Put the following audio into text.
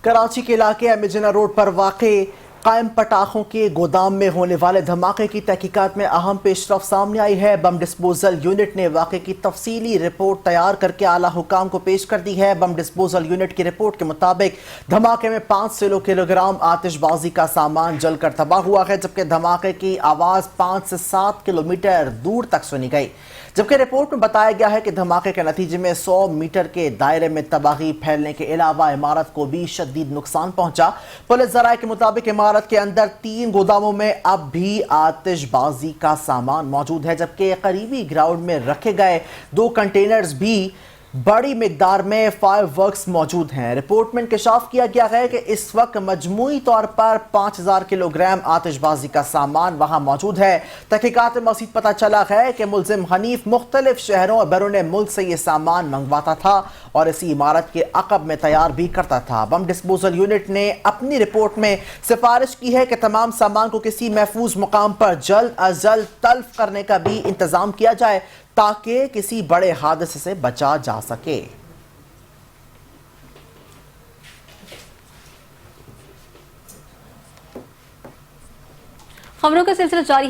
کراچی کے علاقے امیجنا روڈ پر واقع قائم پٹاخوں کے گودام میں ہونے والے دھماکے کی تحقیقات میں اہم پیش رفت سامنے آئی ہے۔ بم ڈسپوزل یونٹ نے واقعے کی تفصیلی رپورٹ تیار کر کے اعلیٰ حکام کو پیش کر دی ہے۔ بم ڈسپوزل یونٹ کی رپورٹ کے مطابق دھماکے میں 5 کلو گرام آتش بازی کا سامان جل کر تباہ ہوا ہے، جبکہ دھماکے کی آواز 5 سے 7 کلومیٹر دور تک سنی گئی، جبکہ رپورٹ میں بتایا گیا ہے کہ دھماکے کے نتیجے میں 100 میٹر کے دائرے میں تباہی پھیلنے کے علاوہ عمارت کو بھی شدید نقصان پہنچا۔ پولیس ذرائع کے مطابق عمارت کے اندر 3 گوداموں میں اب بھی آتش بازی کا سامان موجود ہے، جبکہ قریبی گراؤنڈ میں رکھے گئے 2 کنٹینرز بھی بڑی مقدار میں فائر ورکس موجود ہیں۔ رپورٹ میں انکشاف کیا گیا ہے کہ اس وقت مجموعی طور پر 5000 کلو گرام آتش بازی کا سامان وہاں موجود ہے۔ تحقیقات میں مزید پتہ چلا ہے کہ ملزم حنیف مختلف شہروں اور بیرون ملک سے یہ سامان منگواتا تھا اور اسی عمارت کے عقب میں تیار بھی کرتا تھا۔ بم ڈسپوزل یونٹ نے اپنی رپورٹ میں سفارش کی ہے کہ تمام سامان کو کسی محفوظ مقام پر جلد از جلد تلف کرنے کا بھی انتظام کیا جائے تاکہ کسی بڑے حادثے سے بچا جا سکے۔ خبروں کا سلسلہ جاری ہے۔